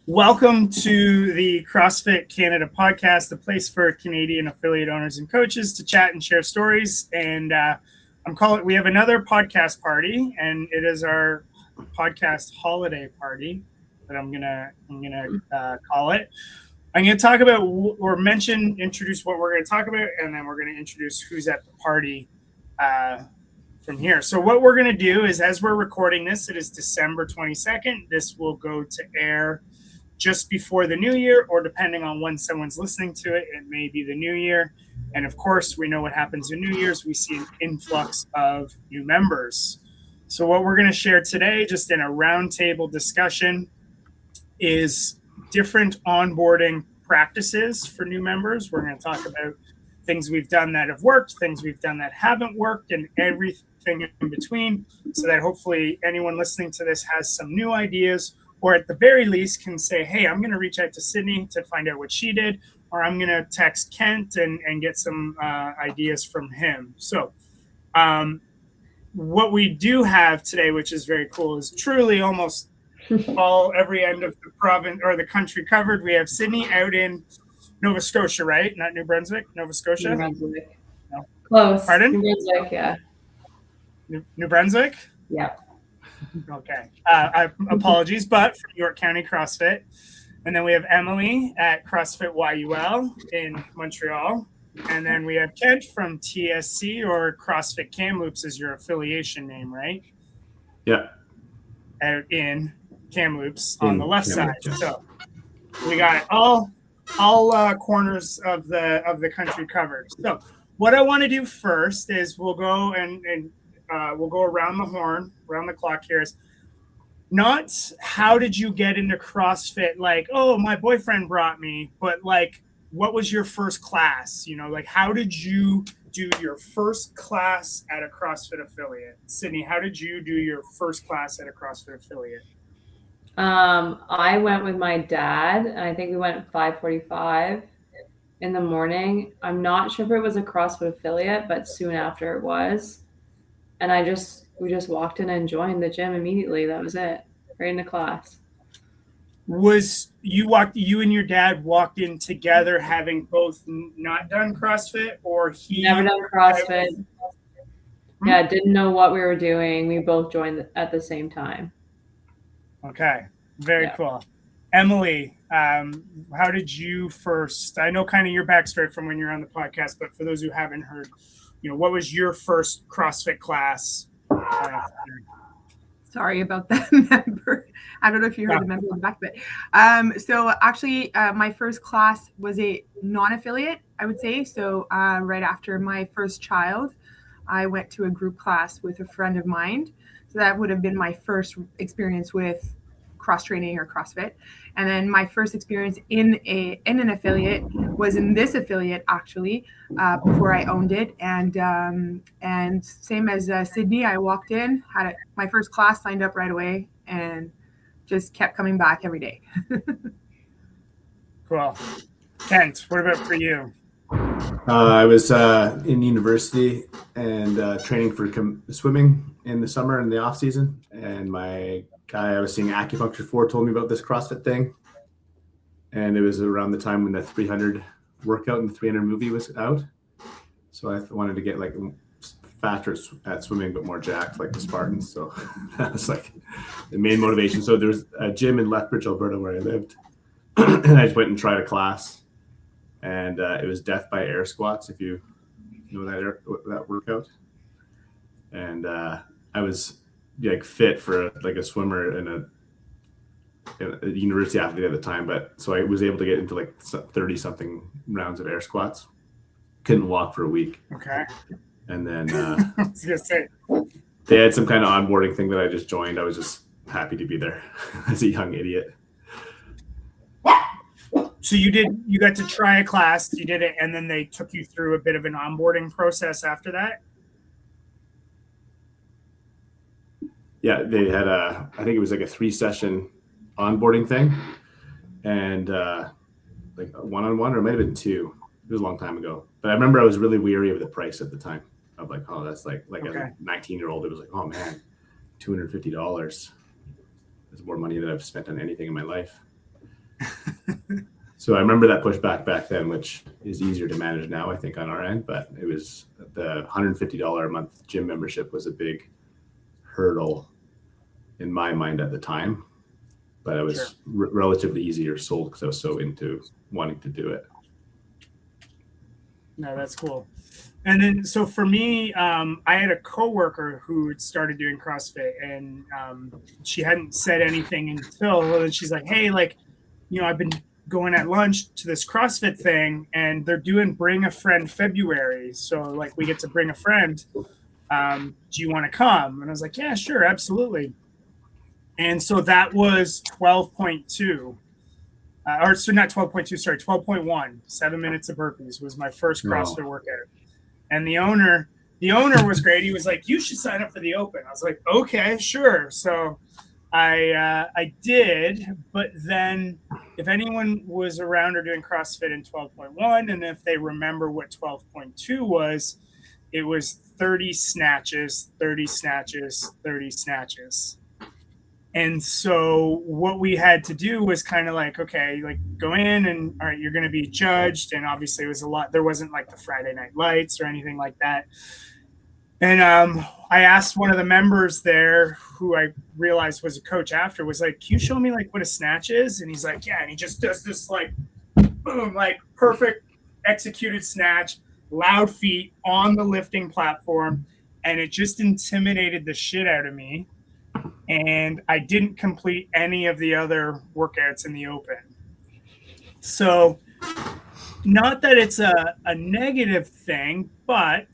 Welcome to the CrossFit Canada podcast, the place for Canadian affiliate owners and coaches to chat and share stories. And we have another podcast party, and it is our podcast holiday party that I'm gonna call it. I'm gonna talk about or introduce what we're gonna talk about, and then we're gonna introduce who's at the party from here. So what we're gonna do is, as we're recording this, it is December 22nd. This will go to air just before the new year, or depending on when someone's listening to it, it may be the new year. And of course, we know what happens in New Year's. We see an influx of new members. So what we're going to share today, just in a roundtable discussion, is different onboarding practices for new members. We're going to talk about things we've done that have worked, things we've done that haven't worked, and everything in between, so that hopefully anyone listening to this has some new ideas, or at the very least can say, hey, I'm going to reach out to Sydney to find out what she did, or I'm going to text Kent and get some ideas from him. So what we do have today, which is very cool, is truly almost every end of the province or the country covered. We have Sydney out in Nova Scotia, right? Not New Brunswick, Nova Scotia? New Brunswick. No. Close. Pardon? New Brunswick, yeah. New Brunswick? Yeah. Okay. Apologies, but from York County CrossFit. And then we have Emily at CrossFit YUL in Montreal. And then we have Kent from TSC, or CrossFit Kamloops is your affiliation name, right? Yeah. Out in Kamloops on the left side. Yeah. So we got all corners of the country covered. So what I want to do first is we'll go and we'll go around the clock here. Is not how did you get into CrossFit? Like, oh, my boyfriend brought me, but like, what was your first class? You know, like, how did you do your first class at a CrossFit affiliate? Sydney, how did you do your first class at a CrossFit affiliate? I went with my dad, and I think we went at 5:45 in the morning. I'm not sure if it was a CrossFit affiliate, but soon after it was. And we just walked in and joined the gym immediately. That was it. Right into class. Was you and your dad walked in together, having both not done CrossFit, or he never done CrossFit? Yeah, didn't know what we were doing. We both joined at the same time. Okay, very cool. Emily, how did you first? I know kind of your backstory from when you're on the podcast, but for those who haven't heard, you know, what was your first CrossFit class? Sorry about that member. I don't know if you heard the member in the back, but so actually my first class was a non-affiliate, I would say. So right after my first child, I went to a group class with a friend of mine. So that would have been my first experience with cross training or CrossFit. And then my first experience in an affiliate was in this affiliate, actually, before I owned it. And same as Sydney, I walked in, had my first class, signed up right away, and just kept coming back every day. Cool. Kent, what about for you? I was in university and training for swimming in the summer and the off season. And my guy I was seeing acupuncture for told me about this CrossFit thing. And it was around the time when the 300 workout and the 300 movie was out. So I wanted to get like faster at swimming, but more jacked like the Spartans. So that was like the main motivation. So there was a gym in Lethbridge, Alberta, where I lived. And I just went and tried a class. And it was death by air squats, if you know that workout. And I was like fit for like a swimmer and a university athlete at the time, but so I was able to get into like 30 something rounds of air squats. Couldn't walk for a week. Okay. And then I was gonna say they had some kind of onboarding thing that I just joined. I was just happy to be there as a young idiot. So you got to try a class, you did it, and then they took you through a bit of an onboarding process after that? Yeah, they had I think it was like a 3-session onboarding thing, and like a one-on-one, or it might have been 2. It was a long time ago. But I remember I was really weary of the price at the time. Of like, oh, that's like okay. As a 19-year-old, it was like, oh man, $250. That's more money than I've spent on anything in my life. So I remember that pushback back then, which is easier to manage now, I think, on our end. But it was the $150 a month gym membership was a big hurdle in my mind at the time. But it was relatively easier sold because I was so into wanting to do it. No, that's cool. And then, so for me, I had a coworker who had started doing CrossFit, and she hadn't said anything until she's like, "Hey, like, I've been going at lunch to this CrossFit thing, and they're doing Bring a Friend February. So like, we get to bring a friend. Do you want to come?" And I was like, "Yeah, sure, absolutely." And so that was 12.2. Or so not 12.2, sorry, 12.1. 7 minutes of burpees was my first CrossFit workout. And the owner was great. He was like, "You should sign up for the Open." I was like, "Okay, sure." So I did, but then if anyone was around or doing CrossFit in 12.1, and if they remember what 12.2 was, it was 30 snatches, 30 snatches, 30 snatches. And so what we had to do was kind of like, okay, like go in and all right, you're going to be judged. And obviously it was a lot. There wasn't like the Friday night lights or anything like that. And I asked one of the members there, who I realized was a coach after, was like, "Can you show me like what a snatch is?" And he's like, "Yeah." And he just does this like, boom, like perfect executed snatch, loud feet on the lifting platform. And it just intimidated the shit out of me. And I didn't complete any of the other workouts in the Open. So not that it's a negative thing, but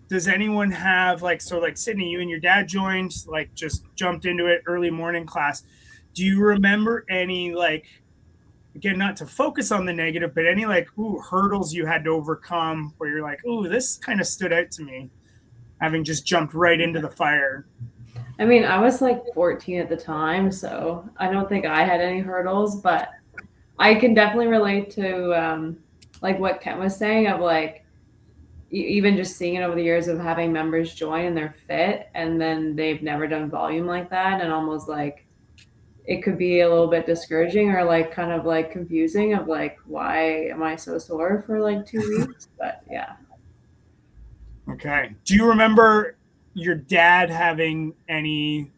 does anyone have like Sydney, you and your dad joined, like just jumped into it, early morning class. Do you remember any, like, again, not to focus on the negative, but any like hurdles you had to overcome where you're like, "Ooh, this kind of stood out to me," having just jumped right into the fire? I mean, I was like 14 at the time, so I don't think I had any hurdles, but I can definitely relate to like what Ken was saying of like, even just seeing it over the years of having members join and they're fit and then they've never done volume like that, and almost like it could be a little bit discouraging or like kind of like confusing of like, why am I so sore for like 2 weeks? But yeah. Okay. Do you remember your dad having any,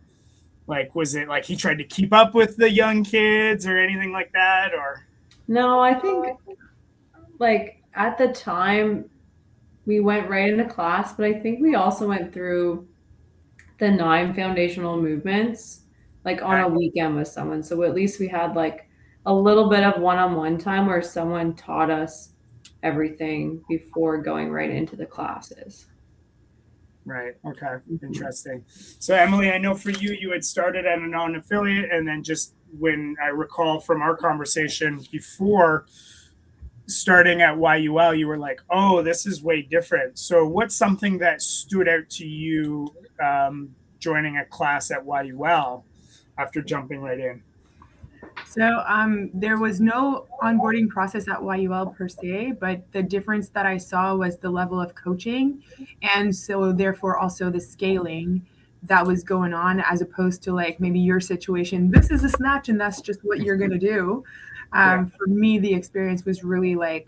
like, was it like he tried to keep up with the young kids or anything like that? Or no, I think like at the time we went right into class, but I think we also went through the 9 foundational movements like on a weekend with someone. So at least we had like a little bit of one-on-one time where someone taught us everything before going right into the classes. Right. Okay. Interesting. So Emily, I know for you, you had started at a non-affiliate, and then just when I recall from our conversation before starting at YUL, you were like, "Oh, this is way different." So what's something that stood out to you joining a class at YUL after jumping right in? So there was no onboarding process at YUL per se, but the difference that I saw was the level of coaching, and so therefore also the scaling that was going on, as opposed to like maybe your situation, this is a snatch and that's just what you're going to do. For me, the experience was really like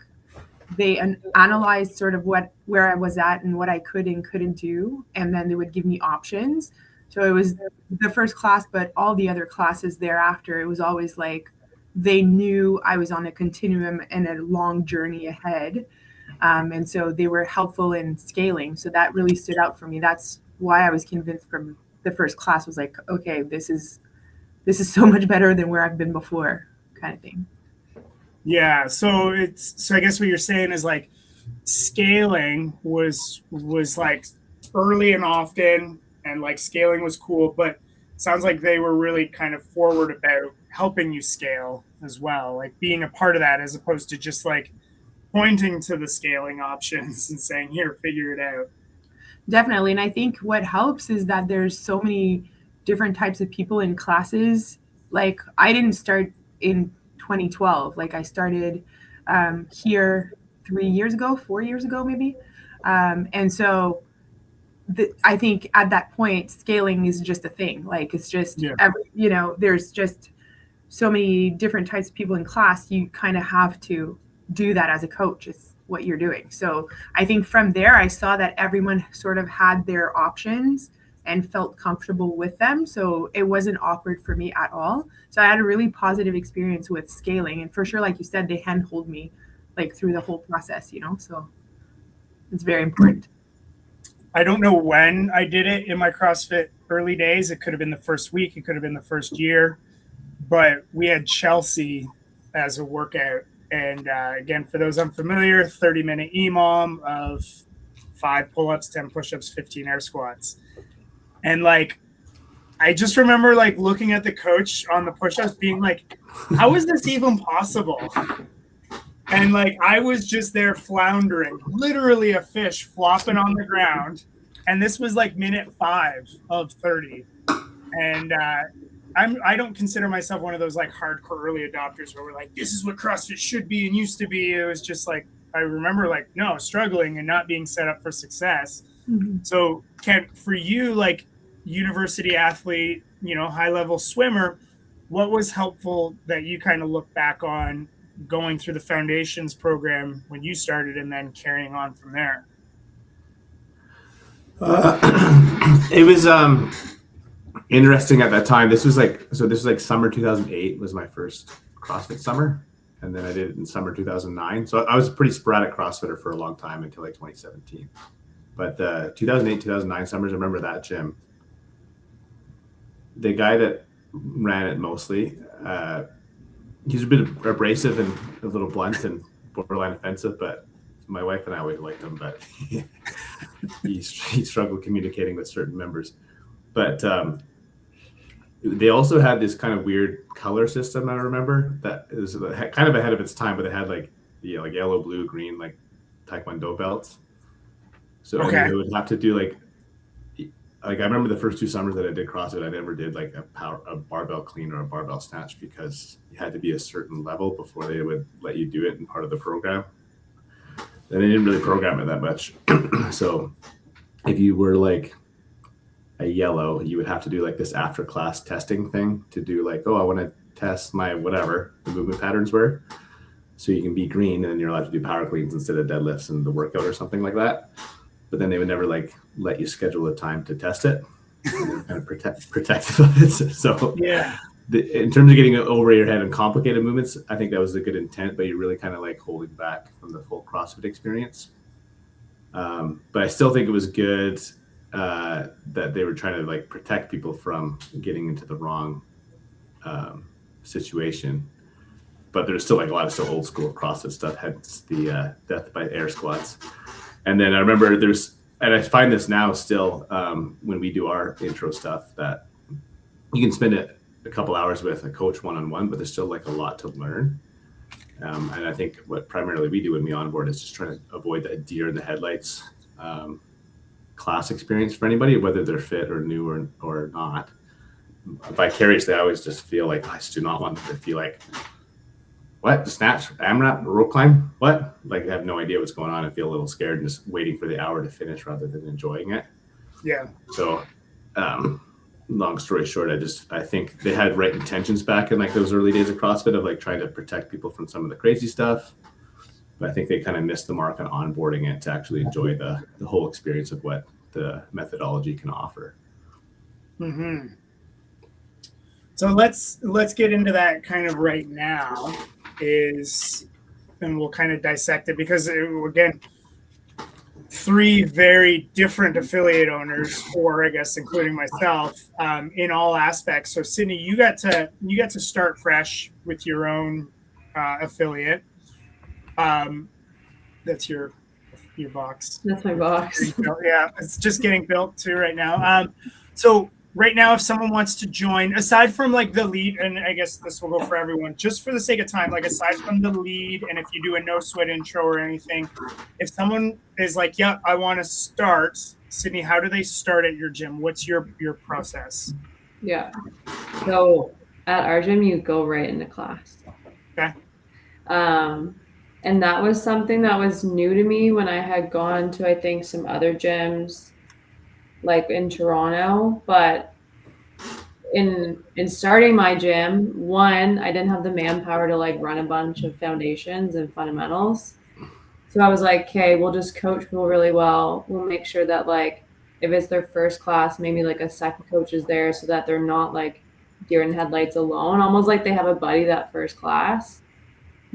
they analyzed sort of where I was at and what I could and couldn't do, and then they would give me options. So it was the first class, but all the other classes thereafter, it was always like they knew I was on a continuum and a long journey ahead. And so they were helpful in scaling. So that really stood out for me. That's why I was convinced from the first class, was like, okay, this is so much better than where I've been before, kind of thing. Yeah. So I guess what you're saying is like scaling was like early and often, and like scaling was cool, but it sounds like they were really kind of forward about helping you scale as well, like being a part of that, as opposed to just like pointing to the scaling options and saying, "Here, figure it out." Definitely. And I think what helps is that there's so many different types of people in classes. Like I didn't start in 2012. Like I started here 4 years ago, maybe. And so I think at that point, scaling is just a thing. Like it's just, there's just so many different types of people in class, you kind of have to do that as a coach. It's what you're doing. So I think from there, I saw that everyone sort of had their options and felt comfortable with them. So it wasn't awkward for me at all. So I had a really positive experience with scaling. And for sure, like you said, they handhold me like through the whole process, you know, so it's very important. I don't know when I did it in my CrossFit early days. It could have been the first week. It could have been the first year. But we had Chelsea as a workout. And again, for those unfamiliar, 30-minute EMOM of 5 pull-ups, 10 push-ups, 15 air squats. And like, I just remember like looking at the coach on the push-ups being like, how is this even possible? And like, I was just there floundering, literally a fish flopping on the ground. And this was like minute 5 of 30. And I don't consider myself one of those like hardcore early adopters where we're like, this is what CrossFit should be and used to be. It was just like, I remember like, no, struggling and not being set up for success. Mm-hmm. So Ken, for you, like university athlete, you know, high level swimmer, what was helpful that you kind of look back on going through the foundations program when you started and then carrying on from there? It was interesting at that time. This was like summer 2008 was my first CrossFit summer. And then I did it in summer 2009. So I was a pretty sporadic CrossFitter for a long time until like 2017. But the 2008, 2009 summers, I remember that gym. The guy that ran it mostly, he's a bit abrasive and a little blunt and borderline offensive, but my wife and I always liked him, but he struggled communicating with certain members. But they also had this kind of weird color system, I remember, that is kind of ahead of its time, but it had like, you know, like yellow, blue, green, like Taekwondo belts. So okay. They would have to do like I remember the first 2 summers that I did CrossFit, I never did like a barbell clean or a barbell snatch because you had to be a certain level before they would let you do it in part of the program. And they didn't really program it that much. So if you were like a yellow, you would have to do like this after class testing thing to do like, oh, I want to test my whatever the movement patterns were. So you can be green and then you're allowed to do power cleans instead of deadlifts in the workout or something like that. But then they would never like let you schedule a time to test it and kind of protective of it. So yeah, in terms of getting over your head and complicated movements, I think that was a good intent, but you're really kind of like holding back from the full CrossFit experience. But I still think it was good that they were trying to like protect people from getting into the wrong situation. But there's still like a lot of still old school CrossFit stuff, hence the death by air squats. And then I remember and I find this now still when we do our intro stuff, that you can spend a couple hours with a coach one-on-one, but there's still like a lot to learn. And I think what primarily we do when we onboard is just trying to avoid the deer in the headlights class experience for anybody, whether they're fit or new or not. Vicariously, I always just feel like I just do not want them to feel like, what? The snatch, AMRAP, rope climb? What? Like I have no idea what's going on and feel a little scared and just waiting for the hour to finish rather than enjoying it. Yeah. So long story short, I think they had right intentions back in like those early days of CrossFit of like trying to protect people from some of the crazy stuff. But I think they kind of missed the mark on onboarding it to actually enjoy the whole experience of what the methodology can offer. Mm-hmm. So let's get into that kind of right now and we'll kind of dissect it because again, 3 very different affiliate owners, 4, I guess, including myself, in all aspects. So Sydney, you got to start fresh with your own affiliate. That's your box. That's my box. Yeah, it's just getting built too right now. So right now, if someone wants to join, aside from like the lead, and I guess this will go for everyone, just for the sake of time, like aside from the lead, and if you do a no sweat intro or anything, if someone is like, yeah, I want to start, Sydney, how do they start at your gym? What's your process? Yeah. So at our gym, you go right into class. Okay. And that was something that was new to me when I had gone to, I think, some other gyms like in Toronto, but in starting my gym, one, I didn't have the manpower to like run a bunch of foundations and fundamentals. So I was like, okay, we'll just coach people really well. We'll make sure that like if it's their first class, maybe like a second coach is there so that they're not like deer in headlights alone, almost like they have a buddy that first class.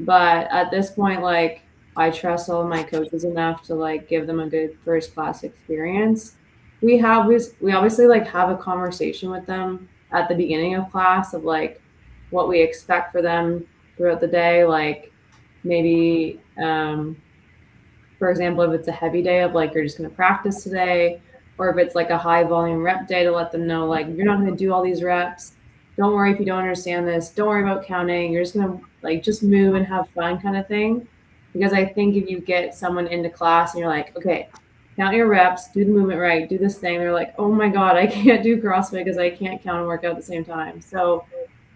But at this point, like I trust all of my coaches enough to like give them a good first class experience. We obviously like have a conversation with them at the beginning of class of like what we expect for them throughout the day, like maybe for example, if it's a heavy day of like, you're just going to practice today, or if it's like a high volume rep day to let them know, like, you're not going to do all these reps. Don't worry if you don't understand this. Don't worry about counting. You're just going to like, just move and have fun kind of thing. Because I think if you get someone into class and you're like, okay, count your reps, do the movement right, do this thing. They're like, oh my God, I can't do CrossFit because I can't count and work out at the same time. So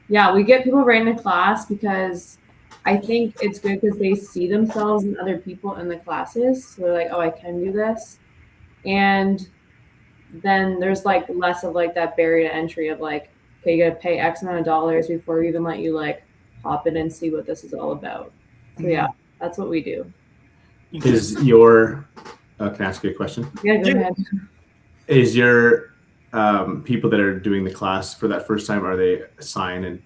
yeah, we get people right into class because I think it's good because they see themselves and other people in the classes. So they're like, oh, I can do this. And then there's like less of like that barrier to entry of like, okay, you got to pay X amount of dollars before we even let you like hop in and see what this is all about. So yeah, that's what we do. Is your, can I ask you a question? Yeah, go ahead. Is your people that are doing the class for that first time, are they signed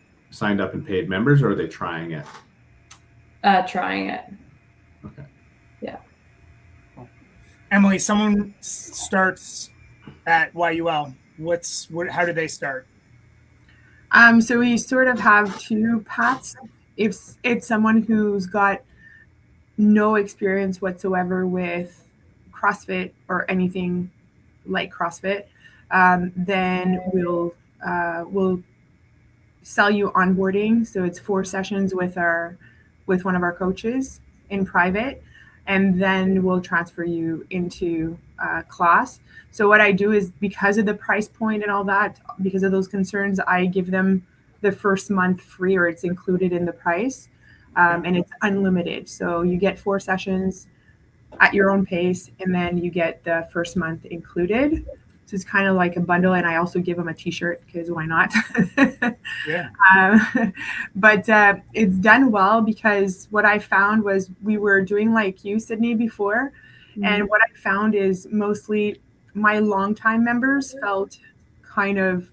up and paid members, or are they trying it? Trying it. Okay. Yeah. Emily, someone starts at YUL. How do they start? So we sort of have two paths. If it's someone who's got no experience whatsoever with CrossFit or anything like CrossFit, then we'll sell you onboarding. So it's 4 sessions with one of our coaches in private, and then we'll transfer you into class. So what I do is, because of the price point and all that, because of those concerns, I give them the first month free, or it's included in the price, and it's unlimited. So you get 4 sessions at your own pace, and then you get the first month included. So it's kind of like a bundle, and I also give them a t-shirt because why not? Yeah. But it's done well, because what I found was we were doing like you, Sydney, before. Mm-hmm. And what I found is mostly my longtime members felt kind of,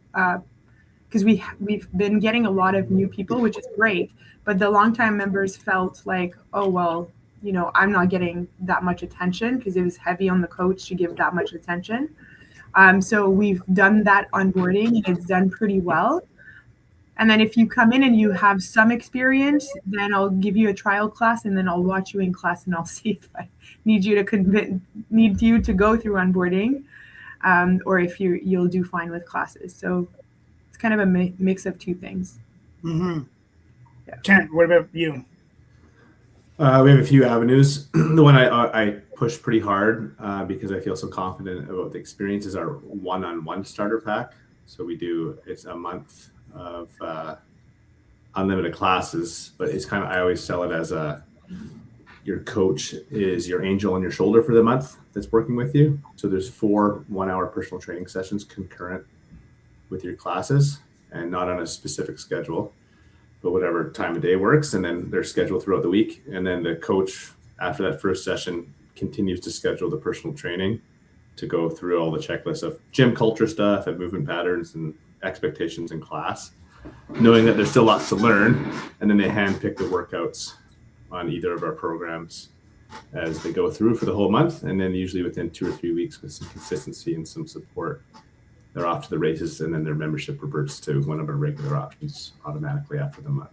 because we've been getting a lot of new people, which is great. But the longtime members felt like, oh, well, you know, I'm not getting that much attention, because it was heavy on the coach to give that much attention. So we've done that onboarding, and it's done pretty well. And then if you come in and you have some experience, then I'll give you a trial class, and then I'll watch you in class, and I'll see if I need you to go through onboarding, or if you'll do fine with classes. So it's kind of a mix of two things. Mm-hmm. Yeah. Kent, what about you? We have a few avenues. The one I push pretty hard because I feel so confident about the experience is our one-on-one starter pack. So it's a month of unlimited classes, but it's kind of, I always sell it as your coach is your angel on your shoulder for the month that's working with you. So there's 4 1-hour personal training sessions concurrent with your classes, and not on a specific schedule, but whatever time of day works. And then they're scheduled throughout the week. And then the coach, after that first session, continues to schedule the personal training to go through all the checklists of gym culture stuff and movement patterns and expectations in class, knowing that there's still lots to learn. And then they handpick the workouts on either of our programs as they go through for the whole month. And then usually within 2 or 3 weeks, with some consistency and some support, they're off to the races, and then their membership reverts to one of our regular options automatically after the month.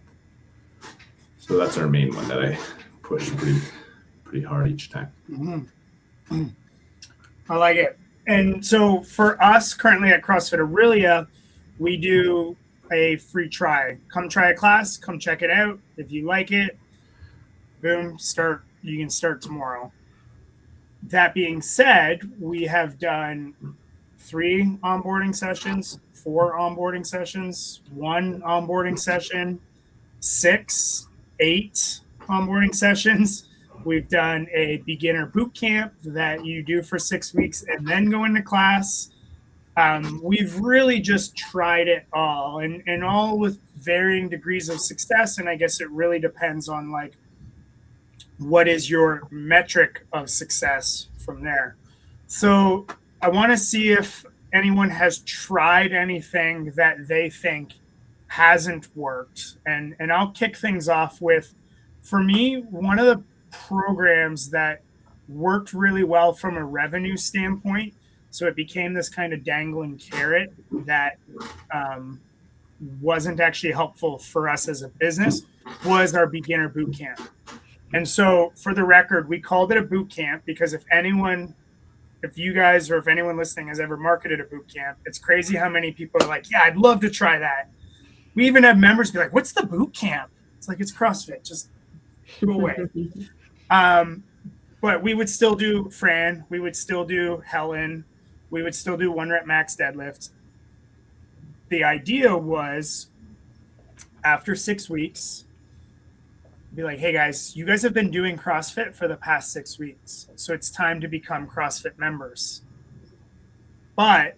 So that's our main one that I push pretty hard each time. Mm-hmm. I like it. And so for us currently at CrossFit Aurelia, we do a free try. Come try a class, come check it out. If you like it, boom, you can start tomorrow. That being said, we have done 3 onboarding sessions, 4 onboarding sessions, 1 onboarding session, 6, 8 onboarding sessions. We've done a beginner boot camp that you do for 6 weeks and then go into class. We've really just tried it all, and all with varying degrees of success. And I guess it really depends on like what is your metric of success from there. So I want to see if anyone has tried anything that they think hasn't worked. And I'll kick things off with, for me, one of the programs that worked really well from a revenue standpoint, so it became this kind of dangling carrot that wasn't actually helpful for us as a business, was our beginner boot camp. And so for the record, we called it a boot camp because if you guys or if anyone listening has ever marketed a boot camp, it's crazy how many people are like, yeah, I'd love to try that. We even have members be like, what's the boot camp? It's like, it's CrossFit. Just go away. But we would still do Fran. We would still do Helen. We would still do 1 rep max deadlift. The idea was after 6 weeks, be like, hey guys, you guys have been doing CrossFit for the past 6 weeks. So it's time to become CrossFit members. But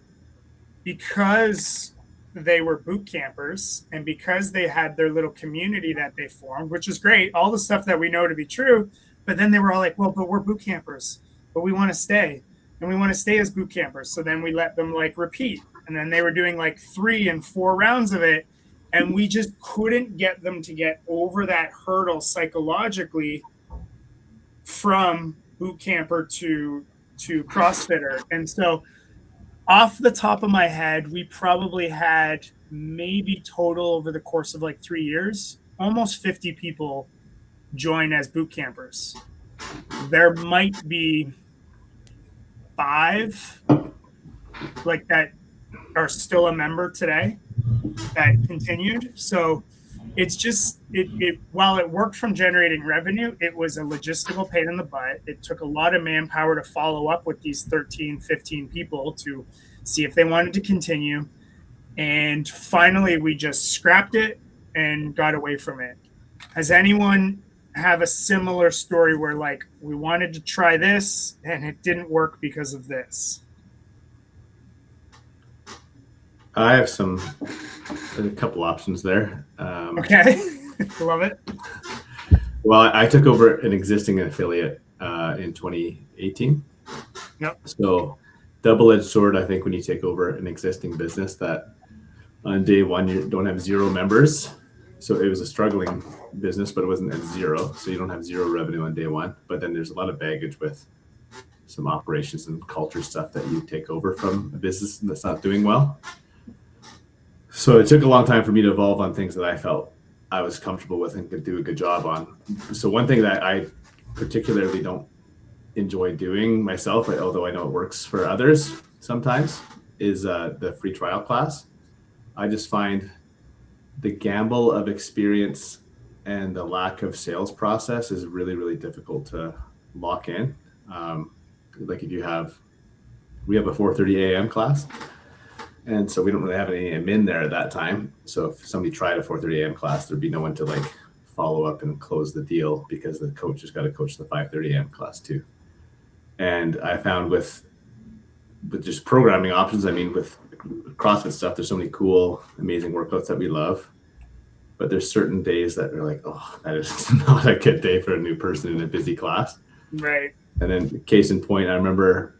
because they were boot campers and because they had their little community that they formed, which is great, all the stuff that we know to be true, but then they were all like, well, but we're boot campers, but we want to stay and we want to stay as boot campers. So then we let them like repeat. And then they were doing like 3 and 4 rounds of it. And we just couldn't get them to get over that hurdle psychologically from boot camper to CrossFitter. And so off the top of my head, we probably had maybe total over the course of like 3 years, almost 50 people join as boot campers. There might be 5 like that are still a member today that continued. So it's just it while it worked from generating revenue, it was a logistical pain in the butt. It took a lot of manpower to follow up with these 13, 15 people to see if they wanted to continue. And finally we just scrapped it and got away from it. Has anyone have a similar story where like we wanted to try this and it didn't work because of this? I have a couple options there. Okay. Love it. Well, I took over an existing affiliate in 2018. Yep. So double-edged sword, I think, when you take over an existing business that on day one, you don't have 0 members. So it was a struggling business, but it wasn't at 0. So you don't have 0 revenue on day one. But then there's a lot of baggage with some operations and culture stuff that you take over from a business that's not doing well. So it took a long time for me to evolve on things that I felt I was comfortable with and could do a good job on. So one thing that I particularly don't enjoy doing myself, although I know it works for others sometimes, is the free trial class. I just find the gamble of experience and the lack of sales process is really, really difficult to lock in. Like if we have a 4:30 a.m. class. And so we don't really have any admin there at that time. So if somebody tried a 4:30 a.m. class, there'd be no one to like follow up and close the deal because the coach has got to coach the 5:30 a.m. class too. And I found with just programming options, I mean, with CrossFit stuff, there's so many cool, amazing workouts that we love. But there's certain days that are like, oh, that is not a good day for a new person in a busy class. Right. And then case in point, I remember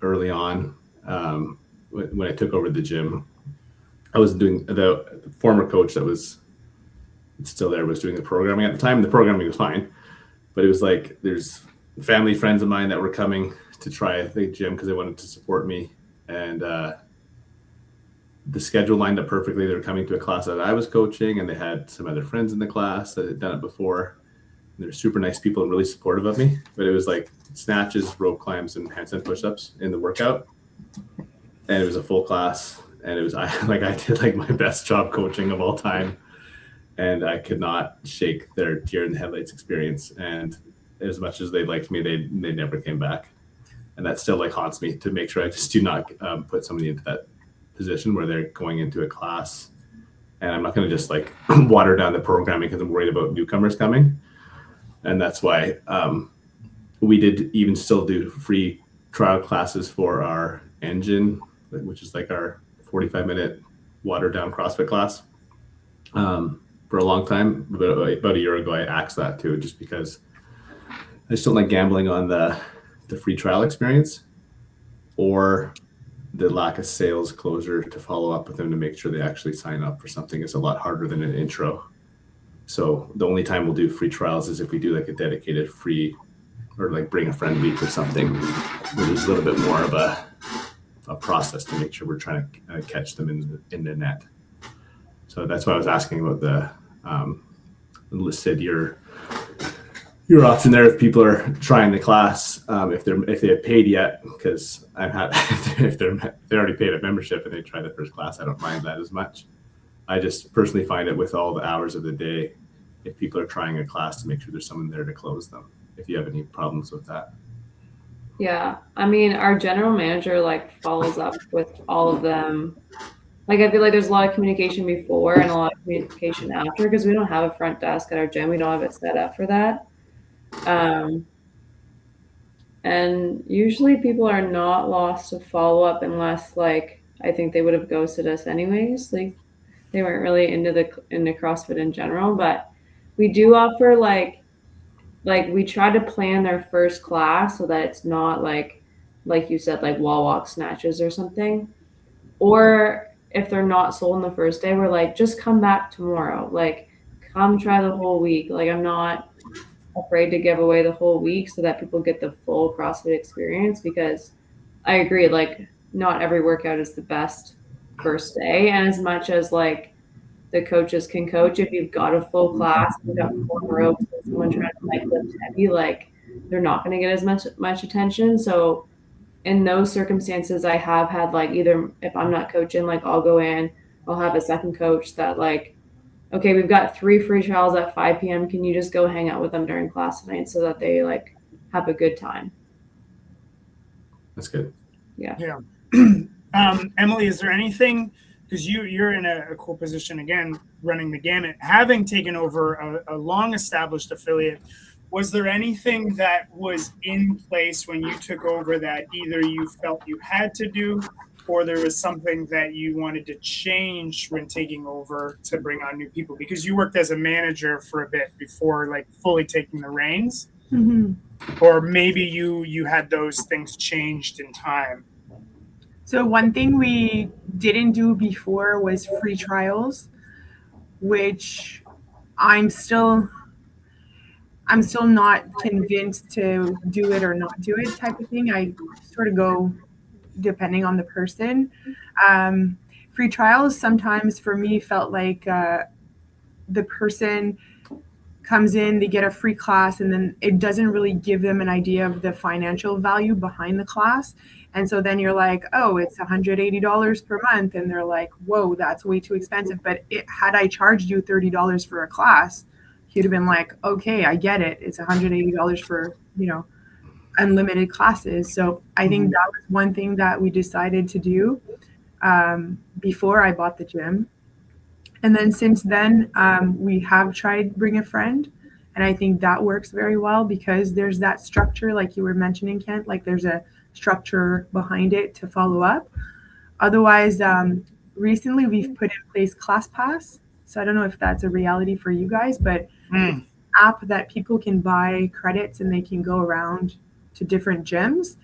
early on, when I took over the gym, I was doing the former coach that was still there was doing the programming at the time. The programming was fine, but it was like there's family friends of mine that were coming to try the gym because they wanted to support me, and the schedule lined up perfectly. They were coming to a class that I was coaching, and they had some other friends in the class that had done it before. And they're super nice people and really supportive of me, but it was like snatches, rope climbs, and handstand push-ups in the workout. And it was a full class, and I did like my best job coaching of all time, and I could not shake their deer in the headlights experience. And as much as they liked me, they never came back, and that still like haunts me to make sure I just do not put somebody into that position where they're going into a class, and I'm not going to just like water down the programming because I'm worried about newcomers coming. And that's why we did even still do free trial classes for our engine which is like our 45-minute watered down CrossFit class. For a long time, about a year ago, I axed that too, just because I just don't like gambling on the free trial experience or the lack of sales closure to follow up with them to make sure they actually sign up for something is a lot harder than an intro. So the only time we'll do free trials is if we do like a dedicated free or like bring a friend week or something, where there's a little bit more of a process to make sure we're trying to catch them in the net. So that's why I was asking about the listed your option there if people are trying the class, if they have paid yet, because I've had if they already paid a membership and they try the first class, I don't mind that as much. I just personally find it with all the hours of the day, if people are trying a class, to make sure there's someone there to close them, if you have any problems with that. Yeah, I mean, our general manager like follows up with all of them. Like, I feel like there's a lot of communication before and a lot of communication after, because we don't have a front desk at our gym. We don't have it set up for that. And usually people are not lost to follow up unless, like, I think they would have ghosted us anyways. Like, they weren't really into CrossFit in general, but we do offer like we try to plan their first class so that it's not like you said, like wall walk snatches or something. Or if they're not sold on the first day, we're like, just come back tomorrow. Like, come try the whole week. Like, I'm not afraid to give away the whole week so that people get the full CrossFit experience, because I agree, like, not every workout is the best first day. And as much as like the coaches can coach, if you've got a full class, you've got 4 ropes, and someone trying to like lift heavy, like, they're not going to get as much attention. So in those circumstances, I have had, like, either if I'm not coaching, like, I'll go in, I'll have a second coach that, like, okay, we've got 3 free trials at 5 p.m. Can you just go hang out with them during class tonight so that they like have a good time? That's good. Yeah. Emily, is there anything, because you're in a cool position again, running the gamut, having taken over a long established affiliate, was there anything that was in place when you took over that either you felt you had to do, or there was something that you wanted to change when taking over to bring on new people? Because you worked as a manager for a bit before, like, fully taking the reins. Mm-hmm. Or maybe you had those things changed in time. So one thing we didn't do before was free trials, which I'm still not convinced to do it or not do it type of thing. I sort of go depending on the person. Free trials sometimes for me felt like the person comes in, they get a free class, and then it doesn't really give them an idea of the financial value behind the class. And so then you're like, oh, it's $180 per month. And they're like, whoa, that's way too expensive. But had I charged you $30 for a class, you'd have been like, okay, I get it. It's $180 for, unlimited classes. So I think that was one thing that we decided to do before I bought the gym. And then since then, we have tried Bring a Friend. And I think that works very well because there's that structure, like you were mentioning, Kent, like there's a structure behind it to follow up. Otherwise, recently we've put in place ClassPass. So I don't know if that's a reality for you guys, but it's an app that people can buy credits and they can go around to different gyms.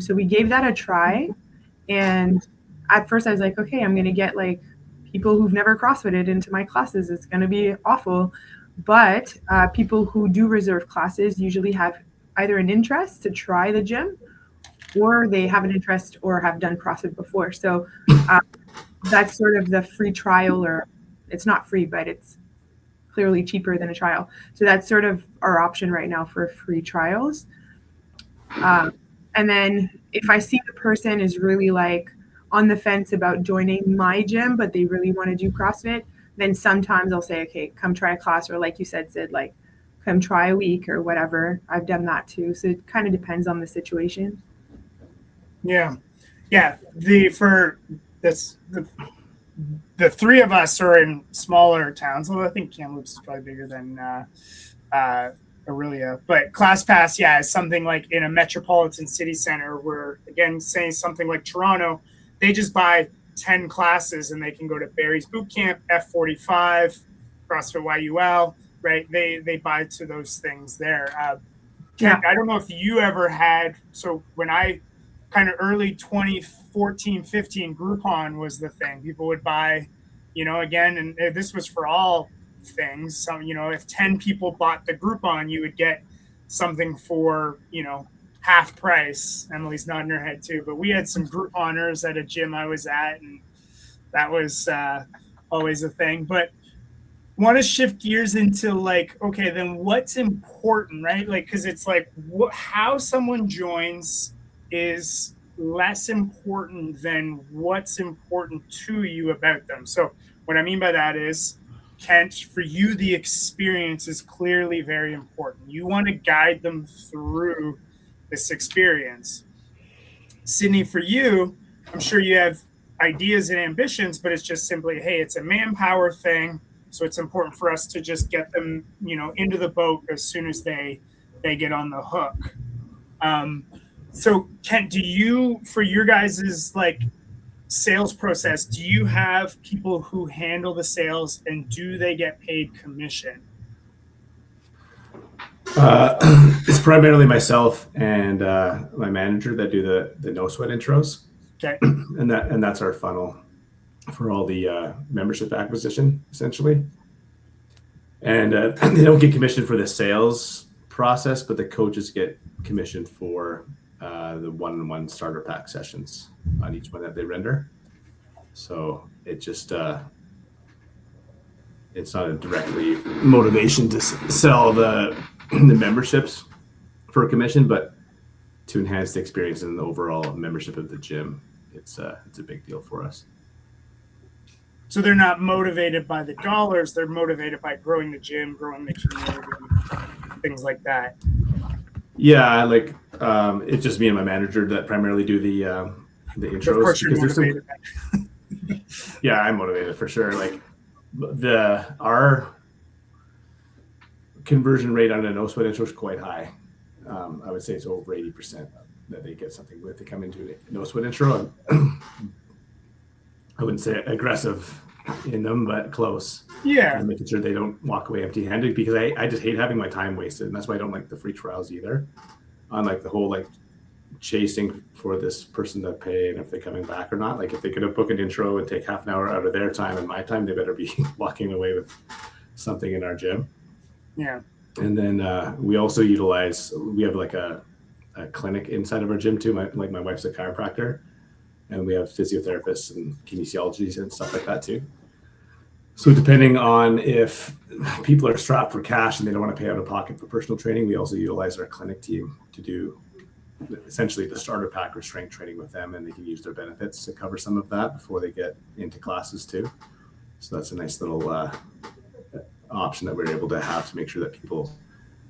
So we gave that a try. And at first I was like, okay, I'm going to get like people who've never CrossFitted into my classes. It's going to be awful. But people who do reserve classes usually have either an interest to try the gym, or they have an interest or have done CrossFit before. So that's sort of the free trial, or it's not free, but it's clearly cheaper than a trial. So that's sort of our option right now for free trials. And then if I see the person is really like on the fence about joining my gym, but they really want to do CrossFit, then sometimes I'll say, okay, come try a class, or like you said, Sid, like come try a week or whatever. I've done that too. So it kind of depends on the situation. Yeah. The three of us are in smaller towns. Although I think Kamloops is probably bigger than Aurelia. But ClassPass, is something like in a metropolitan city center where, again, saying something like Toronto, they just buy 10 classes and they can go to Barry's Boot Camp, F45, CrossFit YUL, right? They buy to those things there. Kent, I don't know if you ever had, so when I kind of early 2014, 15, Groupon was the thing. People would buy, again, and this was for all things. So, if 10 people bought the Groupon, you would get something for, half price. Emily's nodding her head too, but we had some Grouponers at a gym I was at, and that was always a thing. But want to shift gears into okay, then what's important, right? Because it's how someone joins is less important than what's important to you about them. So what I mean by that is, Kent, for you, the experience is clearly very important. You want to guide them through this experience. Sydney, for you, I'm sure you have ideas and ambitions, but it's just simply, hey, it's a manpower thing. So it's important for us to just get them, into the boat as soon as they get on the hook. So Kent, do you, for your guys's sales process, do you have people who handle the sales, and do they get paid commission? It's primarily myself and my manager that do the no sweat intros. Okay. And that's our funnel for all the membership acquisition, essentially. And they don't get commission for the sales process, but the coaches get commission for the one-on-one starter pack sessions on each one that they render. So it just it's not a directly motivation to sell the memberships for a commission, but to enhance the experience and the overall membership of the gym. It's a big deal for us. So they're not motivated by the dollars, they're motivated by growing the gym, growing the community, things like that. Yeah, it's just me and my manager that primarily do the intros. Of course you're motivated. Yeah, I'm motivated for sure. Our conversion rate on a no sweat intro is quite high. I would say it's over 80% that they get something with. They come into a no sweat intro. I wouldn't say aggressive in them, but close. Yeah. And making sure they don't walk away empty-handed, because I just hate having my time wasted, and that's why I don't like the free trials either. On the whole chasing for this person to pay and if they're coming back or not. If they could have booked an intro and take half an hour out of their time and my time, they better be walking away with something in our gym. Yeah. And then we also utilize, we have a clinic inside of our gym too. My wife's a chiropractor, and we have physiotherapists and kinesiologists and stuff like that too. So depending on if people are strapped for cash and they don't want to pay out of pocket for personal training, we also utilize our clinic team to do essentially the starter pack or strength training with them, and they can use their benefits to cover some of that before they get into classes too. So that's a nice little option that we're able to have to make sure that people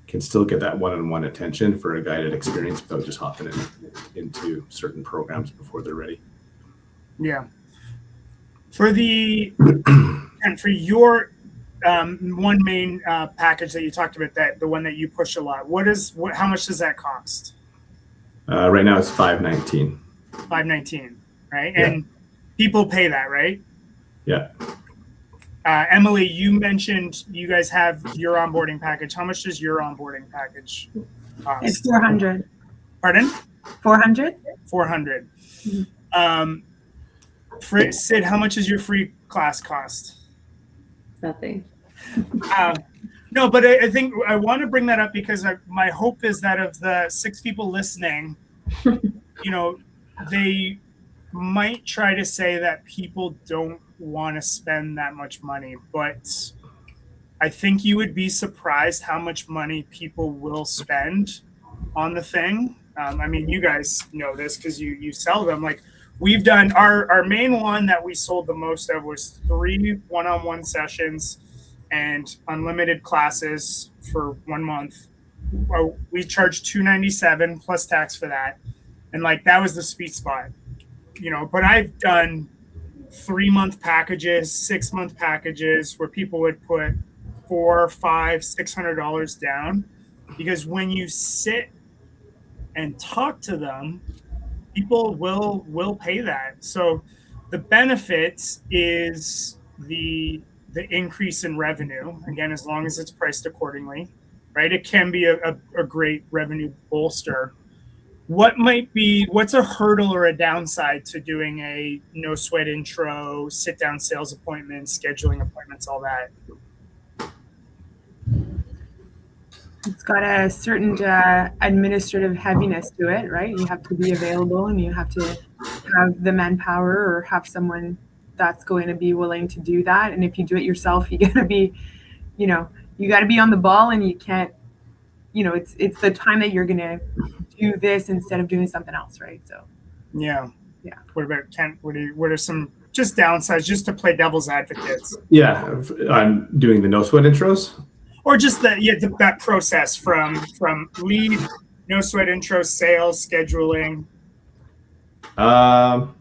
can still get that one-on-one attention for a guided experience without just hopping into certain programs before they're ready. Yeah. For the and for your one main package that you talked about, the one that you push a lot, how much does that cost? Right now it's $519. $519, right? Yeah. And people pay that, right? Yeah. Emily, you mentioned you guys have your onboarding package. How much does your onboarding package cost? It's $400. Pardon? $400. $400. Mm-hmm. Sid, how much does your free class cost? Nothing. No, but I think I want to bring that up because my hope is that of the 6 people listening, they might try to say that people don't want to spend that much money, but I think you would be surprised how much money people will spend on the thing. I mean, you guys know this because you sell them. We've done our main one that we sold the most of was 3 one-on-one sessions and unlimited classes for 1 month. We charged $297 plus tax for that, and that was the sweet spot, But I've done 3-month packages, 6-month packages where people would put $400, $500, $600 down, because when you sit and talk to them, people will pay that. So the benefit is the increase in revenue, again, as long as it's priced accordingly, right? It can be a great revenue bolster. What's a hurdle or a downside to doing a no sweat intro, sit down sales appointments, scheduling appointments, all that? It's got a certain administrative heaviness to it, right? You have to be available and you have to have the manpower or have someone that's going to be willing to do that. And if you do it yourself, you got to be, you got to be on the ball, and you can't, it's the time that you're going to do this instead of doing something else, right? So Yeah. Yeah. What about Kent? What are some just downsides, just to play devil's advocates? Yeah, I'm doing the no sweat intros. Or just that process from lead, no sweat intro, sales, scheduling. I'm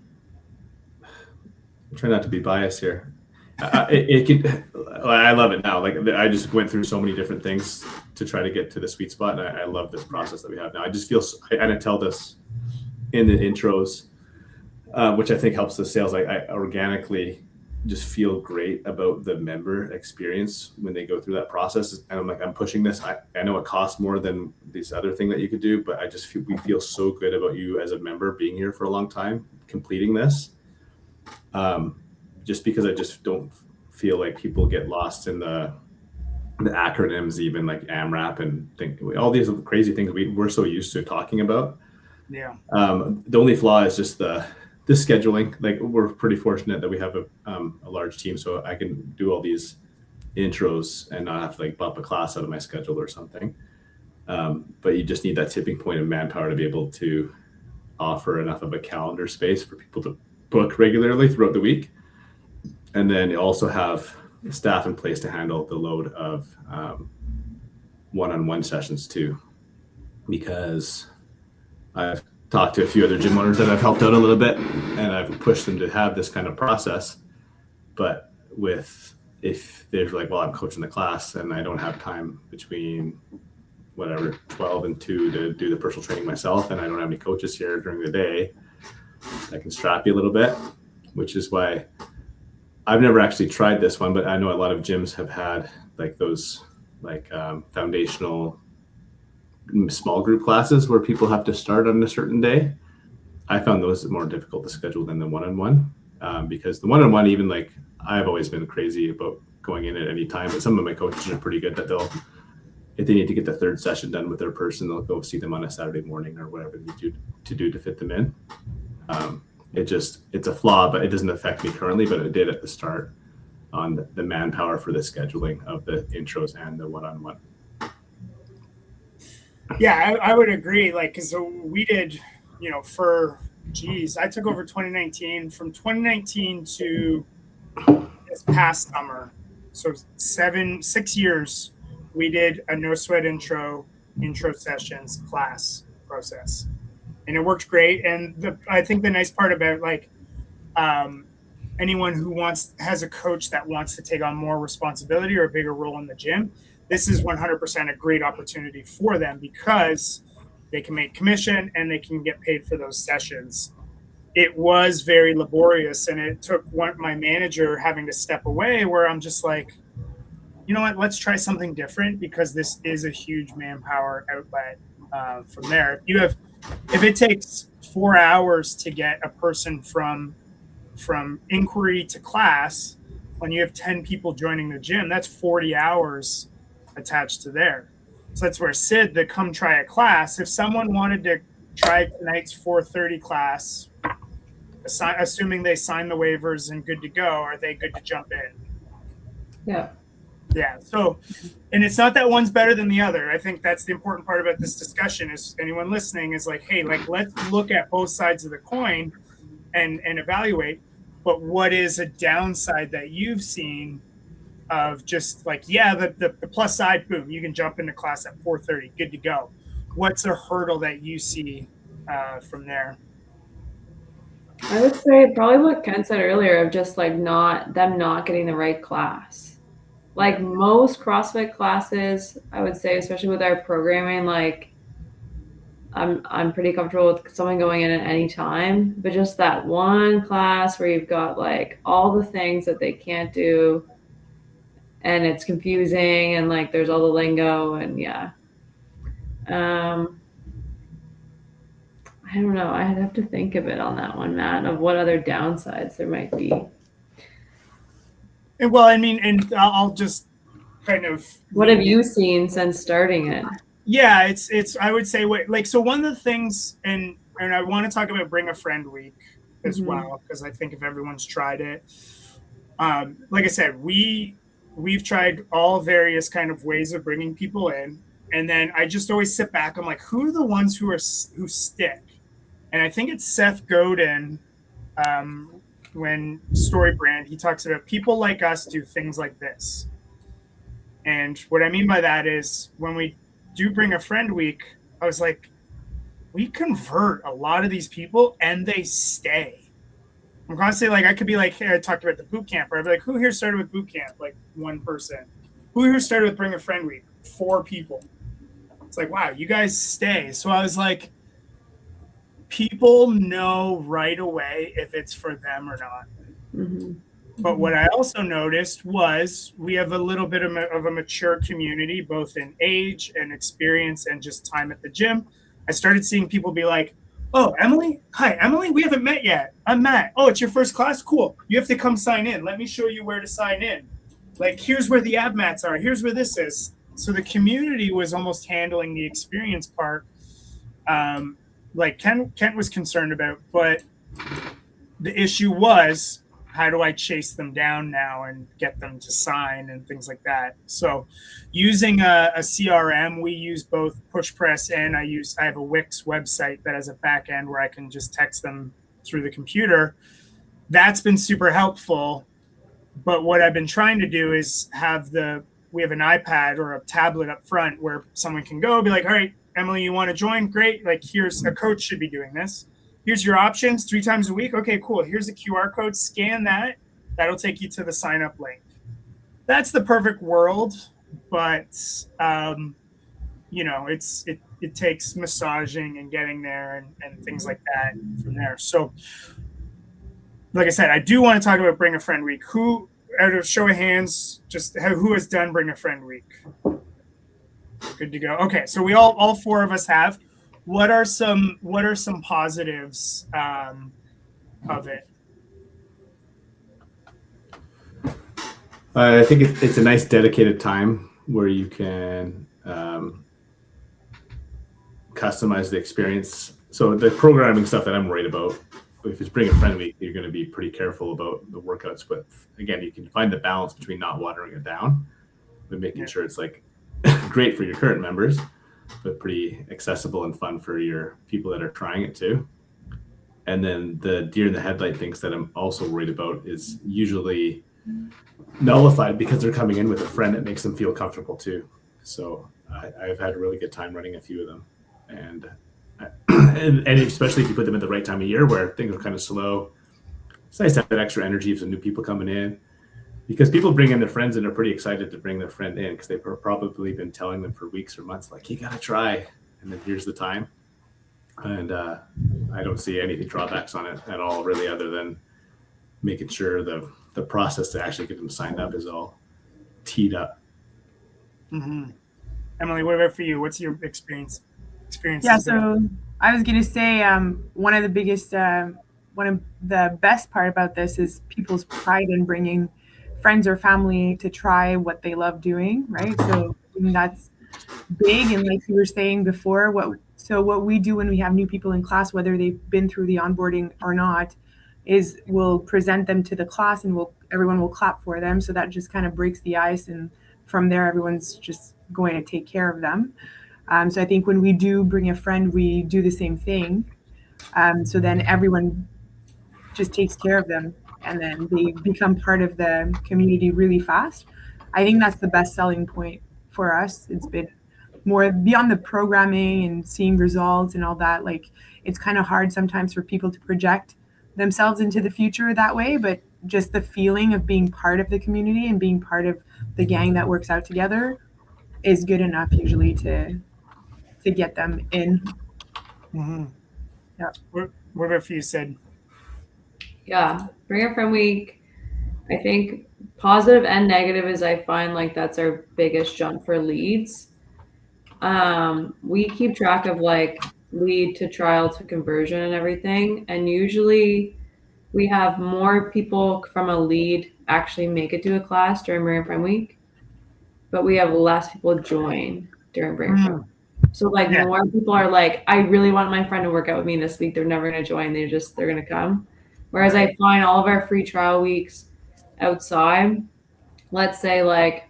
trying not to be biased here. I love it now. Like, I just went through so many different things to try to get to the sweet spot, and I love this process that we have now. I just feel, and I tell this in the intros, which I think helps the sales. I organically just feel great about the member experience when they go through that process. And I'm like, I'm pushing this. I know it costs more than this other thing that you could do, but we feel so good about you as a member being here for a long time, completing this. Just because I just don't feel like people get lost in the acronyms, even like AMRAP, and think all these crazy things we're so used to talking about. Yeah. The only flaw is just the scheduling. Like, we're pretty fortunate that we have a large team, so I can do all these intros and not have to like bump a class out of my schedule or something. But you just need that tipping point of manpower to be able to offer enough of a calendar space for people to book regularly throughout the week. And then you also have staff in place to handle the load of one-on-one sessions too, because I've talked to a few other gym owners that I've helped out a little bit, and I've pushed them to have this kind of process. But if they're like, well, I'm coaching the class and I don't have time between 12 and 2 to do the personal training myself, and I don't have any coaches here during the day, I can strap you a little bit, which is why I've never actually tried this one, but I know a lot of gyms have had like those foundational small group classes where people have to start on a certain day. I found those more difficult to schedule than the one-on-one, because the one-on-one, even like I've always been crazy about going in at any time, but some of my coaches are pretty good that if they need to get the third session done with their person, they'll go see them on a Saturday morning or whatever they need to do to fit them in. It's a flaw, but it doesn't affect me currently, but it did at the start on the manpower for the scheduling of the intros and the one-on-one. Yeah, I would agree. Like, because we did, I took over 2019. From 2019 to this past summer, so 6 years, we did a no sweat intro sessions class process, and it worked great. And I think the nice part about anyone who has a coach that wants to take on more responsibility or a bigger role in the gym, this is 100% a great opportunity for them, because they can make commission and they can get paid for those sessions. It was very laborious, and it took my manager having to step away, where I'm just like, you know what, let's try something different, because this is a huge manpower outlet from there. If it takes 4 hours to get a person from inquiry to class, when you have 10 people joining the gym, that's 40 hours attached to there. So that's where Sid, the come try a class, if someone wanted to try tonight's 4:30 class, assuming they sign the waivers and good to go, are they good to jump in? Yeah. So, and it's not that one's better than the other. I think that's the important part about this discussion, is anyone listening is like, hey, like, let's look at both sides of the coin and evaluate. But what is a downside that you've seen of just like, the plus side, boom, you can jump into class at 4:30, good to go. What's a hurdle that you see from there? I would say probably what Ken said earlier, of just like not getting the right class. Like most CrossFit classes, I would say, especially with our programming, like I'm pretty comfortable with someone going in at any time, but just that one class where you've got like all the things that they can't do and it's confusing and like there's all the lingo and yeah. I don't know. I'd have to think a bit on that one, Matt, of what other downsides there might be. And, well, I mean, and I'll just kind of. What have you seen since starting it? Yeah, it's. I would say so one of the things, and I want to talk about Bring a Friend Week as well, because I think if everyone's tried it, like I said, we've tried all various kind of ways of bringing people in, and then I just always sit back. I'm like, who are the ones who stick? And I think it's Seth Godin, when Storybrand, he talks about people like us do things like this. And what I mean by that is when we do Bring a Friend Week, I was like, we convert a lot of these people and they stay. I'm constantly like, I could be like, hey, I talked about the boot camp, or I'd be like, who here started with boot camp? Like one person. Who here started with Bring a Friend Week? 4 people. It's like, wow, you guys stay. So I was like, people know right away if it's for them or not. Mm-hmm. But what I also noticed was we have a little bit of a mature community, both in age and experience and just time at the gym. I started seeing people be like, oh, Emily? Hi, Emily. We haven't met yet. I'm Matt. Oh, it's your first class? Cool. You have to come sign in. Let me show you where to sign in. Like, here's where the ab mats are. Here's where this is. So the community was almost handling the experience part. Like Kent was concerned about, but the issue was, how do I chase them down now and get them to sign and things like that? So using a CRM, we use both Push Press and I have a Wix website that has a back end where I can just text them through the computer. That's been super helpful. But what I've been trying to do is we have an iPad or a tablet up front where someone can go be like, all right, Emily, you want to join? Great. Like, here's a coach should be doing this. Here's your options 3 times a week. Okay, cool. Here's a QR code. Scan that. That'll take you to the sign up link. That's the perfect world, but it takes massaging and getting there and things like that from there. So, like I said, I do want to talk about Bring a Friend Week. Who, out of show of hands, who has done Bring a Friend Week? Good to go. Okay, so we all 4 of us have. What are some positives of it? I think it's a nice dedicated time where you can customize the experience. So the programming stuff that I'm worried about, if it's Bring a Friend Week, you're going to be pretty careful about the workouts. But again, you can find the balance between not watering it down, but making sure it's like great for your current members, but pretty accessible and fun for your people that are trying it too. And then the deer in the headlight things that I'm also worried about is usually nullified because they're coming in with a friend that makes them feel comfortable too. So I've had a really good time running a few of them. And especially if you put them at the right time of year where things are kind of slow, it's nice to have that extra energy of some new people coming in. Because people bring in their friends and are pretty excited to bring their friend in because they've probably been telling them for weeks or months, like, you got to try. And then here's the time. And I don't see any drawbacks on it at all, really, other than making sure the process to actually get them signed up is all teed up. Mm-hmm. Emily, what about for you? What's your experience? Yeah, so I was going to say one of the best part about this is people's pride in bringing friends or family to try what they love doing, right? So that's big. And like you were saying before, what we do when we have new people in class, whether they've been through the onboarding or not, is we'll present them to the class and everyone will clap for them. So that just kind of breaks the ice. And from there, everyone's just going to take care of them. So I think when we do Bring a Friend, we do the same thing. So then everyone just takes care of them. And then they become part of the community really fast. I think that's the best selling point for us. It's been more beyond the programming and seeing results and all that. Like, it's kind of hard sometimes for people to project themselves into the future that way, but just the feeling of being part of the community and being part of the gang that works out together is good enough usually to get them in. Mm-hmm. Yeah. What about you, Sid? Yeah, bring a friend week. I think positive and negative is I find like that's our biggest jump for leads. We keep track of like lead to trial to conversion and everything, and usually we have more people from a lead actually make it to a class during Bring a Friend Week, but we have less people join during Bring a Friend. So like Yeah. more people are like, I really want my friend to work out with me this week. They're never gonna join. They're gonna come. Whereas I find all of our free trial weeks outside, let's say like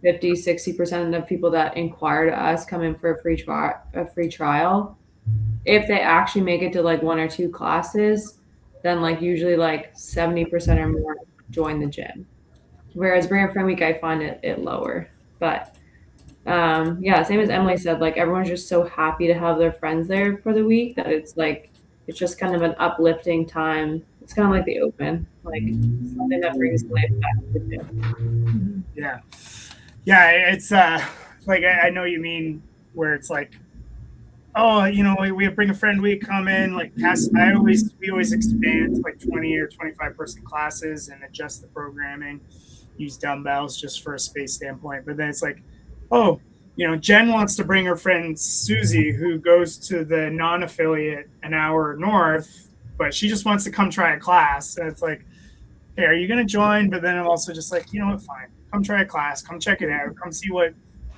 50-60% of people that inquire to us come in for a free trial. If they actually make it to like one or two classes, then like usually like 70% or more join the gym. Whereas Bring a Friend Week, I find it lower. But yeah, same as Emily said, like everyone's just so happy to have their friends there for the week that it's like it's just kind of an uplifting time. It's kind of like the open, like something that brings life back to the gym. Yeah. It's like I know you mean where it's like, oh, you know, we bring a friend week, come in, like we always expand to like 20 or 25 person classes and adjust the programming, use dumbbells just for a space standpoint. But then it's like, oh, you know, Jen wants to bring her friend Susie, who goes to the non-affiliate an hour north, but she just wants to come try a class. And it's like, hey, are you going to join? But then I'm also just like, you know what, fine. Come try a class. Come check it out. Come see what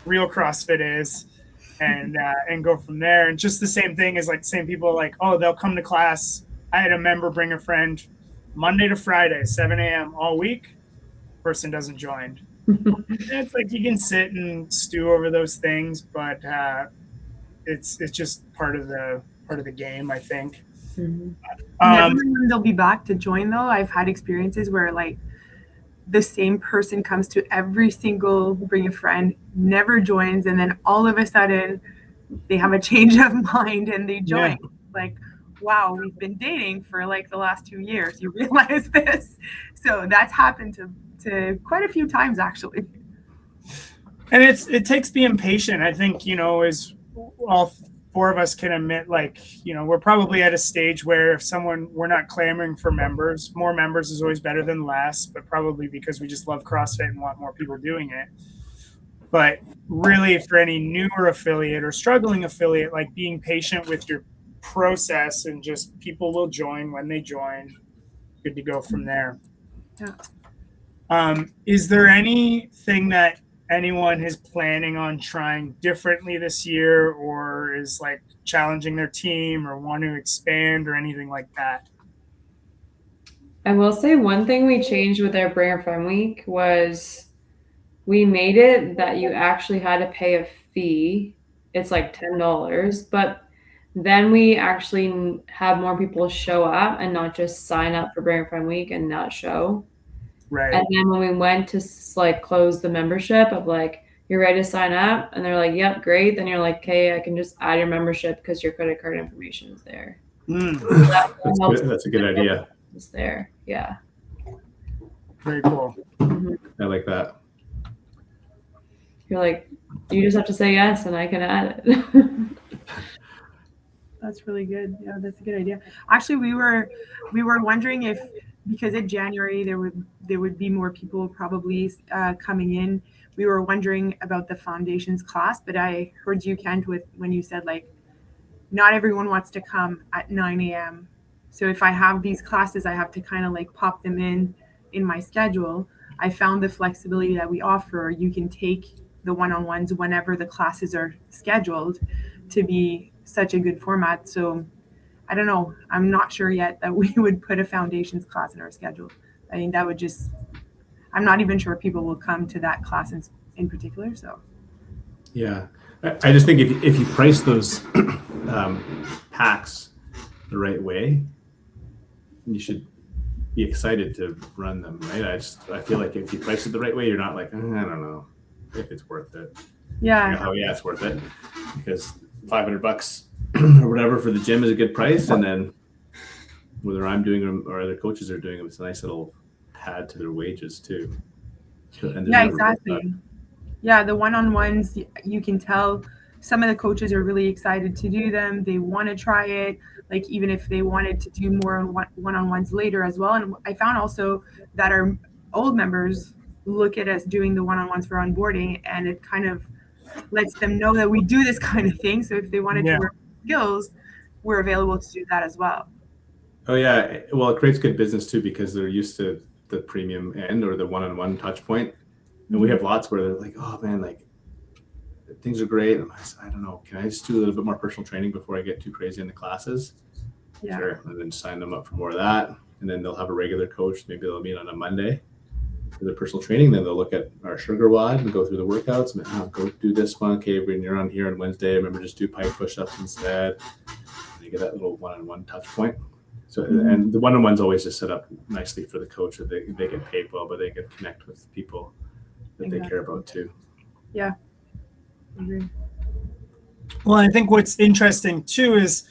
real CrossFit is, and go from there. And just the same thing is like same people like, oh, they'll come to class. I had a member bring a friend Monday to Friday, 7 a.m. all week. Person doesn't join. It's like you can sit and stew over those things, but it's just part of the game, I think. Mm-hmm. Never when they'll be back to join though. I've had experiences where like the same person comes to every single Bring a Friend, never joins, and then all of a sudden they have a change of mind and they join. Yeah. Like, wow, we've been dating for like the last 2 years. You realize this? So that's happened to quite a few times actually. And it takes being patient. I think, you know, as all four of us can admit, like, you know, we're probably at a stage where if we're not clamoring for members. More members is always better than less, but probably because we just love CrossFit and want more people doing it. But really, for any newer affiliate or struggling affiliate, like being patient with your process and just people will join when they join. Good to go from there. Yeah. Is there anything that anyone is planning on trying differently this year, or is like challenging their team or want to expand or anything like that? I will say one thing we changed with our Bring a Friend Week was we made it that you actually had to pay a fee. It's like $10, but then we actually have more people show up and not just sign up for Bring a Friend Week and not show. Right. And then when we went to like close the membership of like, you're ready to sign up, and they're like, yep, great. Then you're like, okay, I can just add your membership because your credit card information is there. So that's a good idea. It's there. Yeah. Very cool. Mm-hmm. I like that. You're like, you just have to say yes and I can add it. That's really good. Yeah, that's a good idea. Actually, we were wondering if, because in January there would be more people probably coming in. We were wondering about the foundations class, but I heard you, Kent, when you said like not everyone wants to come at 9 a.m. So if I have these classes, I have to kind of like pop them in my schedule. I found the flexibility that we offer. You can take the one-on-ones whenever the classes are scheduled to be such a good format. So I don't know. I'm not sure yet that we would put a foundations class in our schedule. I think that would just, I'm not even sure people will come to that class in particular. So yeah, I just think if you price those packs the right way, you should be excited to run them, right? I feel like if you price it the right way, you're not like, I don't know if it's worth it. Yeah. Yeah, it's worth it because $500 or whatever for the gym is a good price, and then whether I'm doing them or other coaches are doing them, it's a nice little add to their wages too. Yeah, exactly. Yeah, the one-on-ones, you can tell some of the coaches are really excited to do them. They want to try it, like even if they wanted to do more one-on-ones later as well. And I found also that our old members look at us doing the one-on-ones for onboarding, and it kind of lets them know that we do this kind of thing. So if they wanted to work skills, we're available to do that as well. Oh yeah, well, it creates good business too because they're used to the premium end or the one-on-one touch point. And we have lots where they're like, oh man, like things are great. I don't know, can I just do a little bit more personal training before I get too crazy in the classes? Yeah. Sure. And then sign them up for more of that. And then they'll have a regular coach. Maybe they'll meet on a Monday for their personal training. Then they'll look at our sugar wad and go through the workouts. And, go do this one. Okay, when you're on here on Wednesday, remember just do pike push-ups instead. And you get that little one-on-one touch point. So, and the one-on-one's always just set up nicely for the coach that they get paid well, but they can connect with people that they care about too. Yeah. I agree. Well, I think what's interesting too is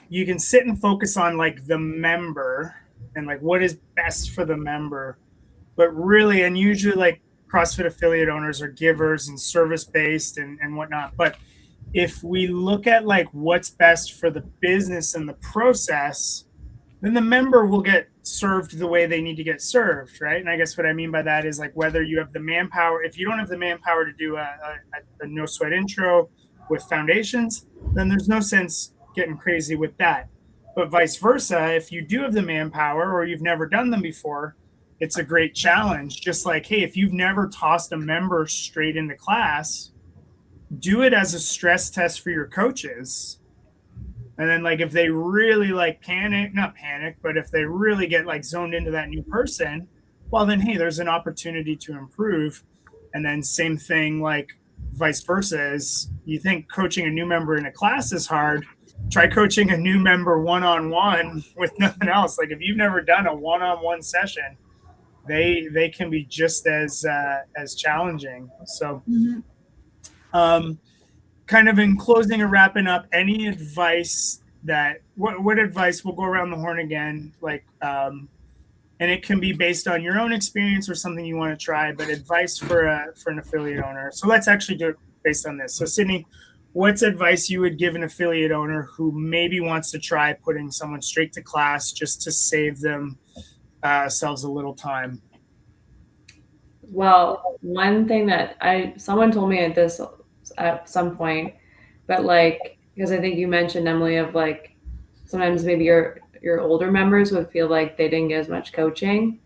you can sit and focus on like the member and like what is best for the member, but really, and usually like CrossFit affiliate owners are givers and service-based and whatnot. But if we look at like what's best for the business and the process, then the member will get served the way they need to get served, right? And I guess what I mean by that is like whether you have the manpower, if you don't have the manpower to do a no sweat intro with foundations, then there's no sense getting crazy with that. But vice versa, if you do have the manpower or you've never done them before, it's a great challenge. Just like, hey, if you've never tossed a member straight into class, do it as a stress test for your coaches. And then like if they really like not panic, but if they really get like zoned into that new person, well then, hey, there's an opportunity to improve. And then same thing, like vice versa, is you think coaching a new member in a class is hard, try coaching a new member one-on-one with nothing else. Like if you've never done a one-on-one session, they can be just as challenging. So kind of in closing or wrapping up, any advice what advice, we'll go around the horn again, like and it can be based on your own experience or something you want to try, but advice for an affiliate owner. So let's actually do it based on this. So Sydney, what's advice you would give an affiliate owner who maybe wants to try putting someone straight to class just to save themselves a little time? Well, one thing that someone told me at some point, but like, because I think you mentioned, Emily, of like sometimes maybe your older members would feel like they didn't get as much coaching.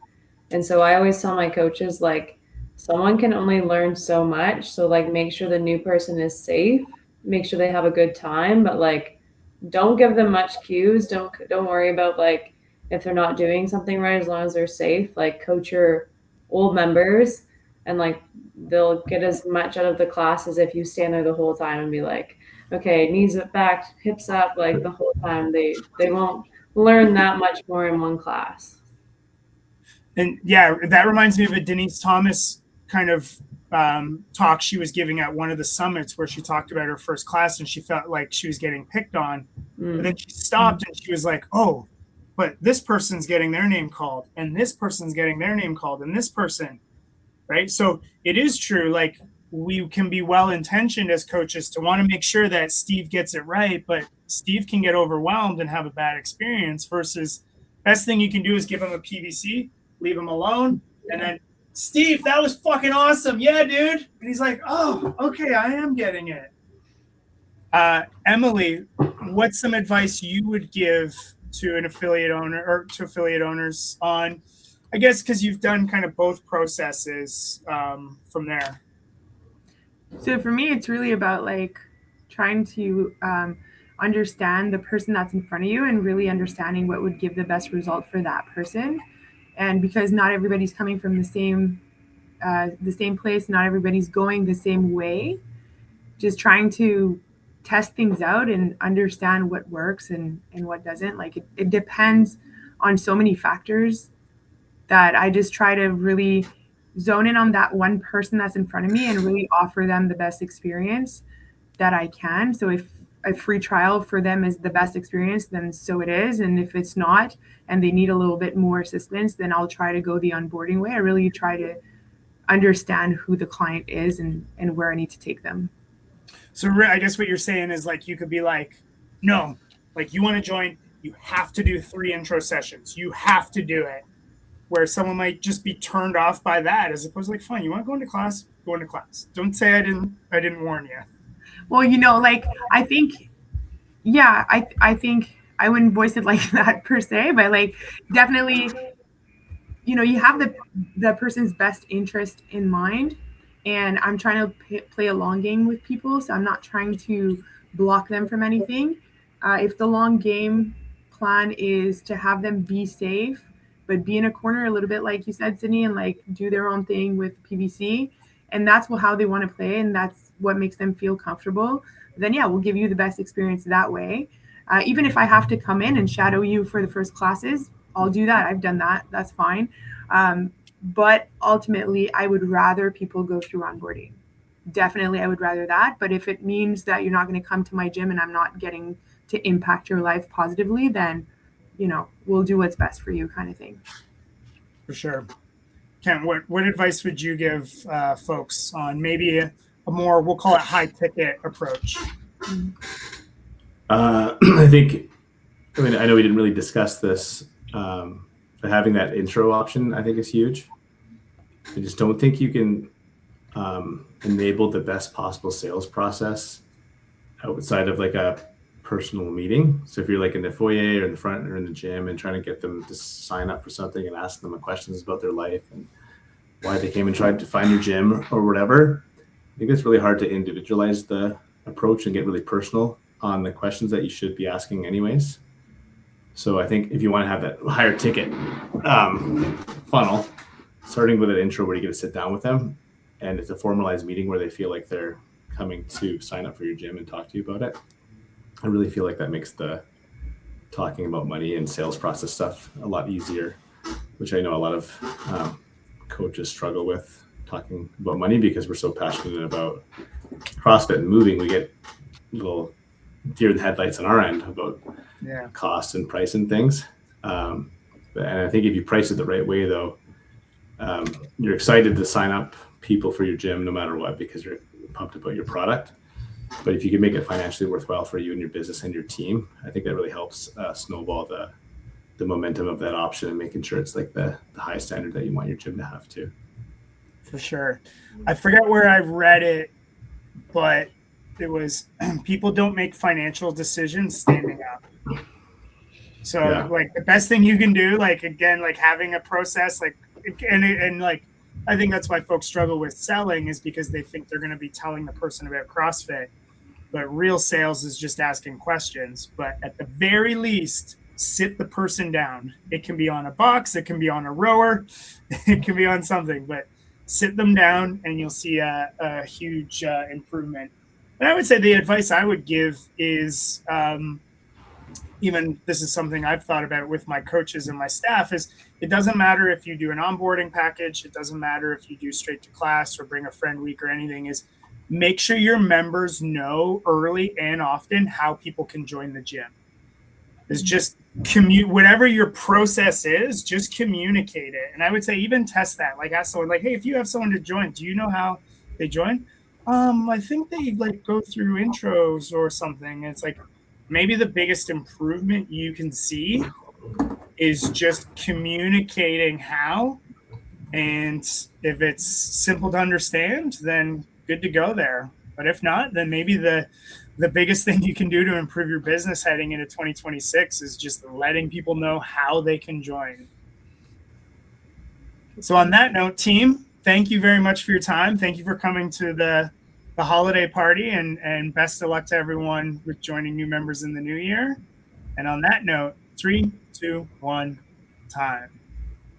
And so I always tell my coaches, like, someone can only learn so much. So like make sure the new person is safe, make sure they have a good time, but like don't give them much cues. Don't worry about like if they're not doing something right, as long as they're safe. Like coach your old members, and like they'll get as much out of the class as if you stand there the whole time and be like, okay, knees back, hips up, like the whole time. They won't learn that much more in one class. And yeah, that reminds me of a Denise Thomas kind of talk she was giving at one of the summits where she talked about her first class and she felt like she was getting picked on. And then she stopped and she was like, oh, but this person's getting their name called and this person's getting their name called and this person, right? So it is true. Like we can be well-intentioned as coaches to want to make sure that Steve gets it right, but Steve can get overwhelmed and have a bad experience versus best thing you can do is give him a PVC, leave him alone, and then, Steve, that was fucking awesome. Yeah, dude. And he's like, oh, okay, I am getting it. Emily, what's some advice you would give to an affiliate owner or to affiliate owners on, I guess, because you've done kind of both processes from there? So for me, it's really about like trying to understand the person that's in front of you and really understanding what would give the best result for that person. And because not everybody's coming from the same place, not everybody's going the same way, just trying to test things out and understand what works and what doesn't. Like it depends on so many factors that I just try to really zone in on that one person that's in front of me and really offer them the best experience that I can. So if a free trial for them is the best experience, then so it is. And if it's not, and they need a little bit more assistance, then I'll try to go the onboarding way. I really try to understand who the client is and where I need to take them. So I guess what you're saying is like, you could be like, no, like you want to join, you have to do 3 intro sessions. You have to do it. Where someone might just be turned off by that, as opposed to like, fine, you want to go into class, go into class. Don't say I didn't warn you. Well, like I think, yeah, I think I wouldn't voice it like that per se, but like definitely, you have the person's best interest in mind, and I'm trying to play a long game with people, so I'm not trying to block them from anything. If the long game plan is to have them be safe, but be in a corner a little bit, like you said, Sydney, and like do their own thing with PVC, and that's how they want to play, and that's what makes them feel comfortable, then yeah, we'll give you the best experience that way. Even if I have to come in and shadow you for the first classes, I'll do that. I've done that. That's fine. But ultimately, I would rather people go through onboarding. Definitely, I would rather that. But if it means that you're not going to come to my gym and I'm not getting to impact your life positively, then, we'll do what's best for you, kind of thing. For sure. Ken, what advice would you give folks on maybe a more, we'll call it high ticket approach? I know we didn't really discuss this, but having that intro option, I think, is huge. I just don't think you can enable the best possible sales process outside of like a personal meeting. So if you're like in the foyer or in the front or in the gym and trying to get them to sign up for something and ask them questions about their life and why they came and tried to find your gym or whatever, I think it's really hard to individualize the approach and get really personal on the questions that you should be asking anyways. So I think if you want to have that higher ticket funnel, starting with an intro where you get to sit down with them and it's a formalized meeting where they feel like they're coming to sign up for your gym and talk to you about it. I really feel like that makes the talking about money and sales process stuff a lot easier, which I know a lot of coaches struggle with talking about money because we're so passionate about CrossFit and moving. We get little deer in the headlights on our end about cost and price and things. And I think if you price it the right way, though, you're excited to sign up people for your gym no matter what because you're pumped about your product. But if you can make it financially worthwhile for you and your business and your team, I think that really helps snowball the momentum of that option and making sure it's like the high standard that you want your gym to have too. For sure. I forget where I've read it, but it was people don't make financial decisions standing up. So like the best thing you can do, like, again, like having a process, like, and like, I think that's why folks struggle with selling is because they think they're going to be telling the person about CrossFit, but real sales is just asking questions. But at the very least, sit the person down. It can be on a box, it can be on a rower, it can be on something, but sit them down and you'll see a huge improvement. And I would say the advice I would give is, even this is something I've thought about with my coaches and my staff, is it doesn't matter if you do an onboarding package, it doesn't matter if you do straight to class or bring a friend week or anything, is make sure your members know early and often how people can join the gym. Is just whatever your process is, just communicate it. And I would say even test that. Like ask someone, like, hey, if you have someone to join, do you know how they join? I think they like go through intros or something. And it's like maybe the biggest improvement you can see is just communicating how. And if it's simple to understand, then good to go there. But if not, then maybe the biggest thing you can do to improve your business heading into 2026 is just letting people know how they can join. So on that note, team, thank you very much for your time. Thank you for coming to the holiday party, and best of luck to everyone with joining new members in the new year. And on that note, 3, 2, 1, time.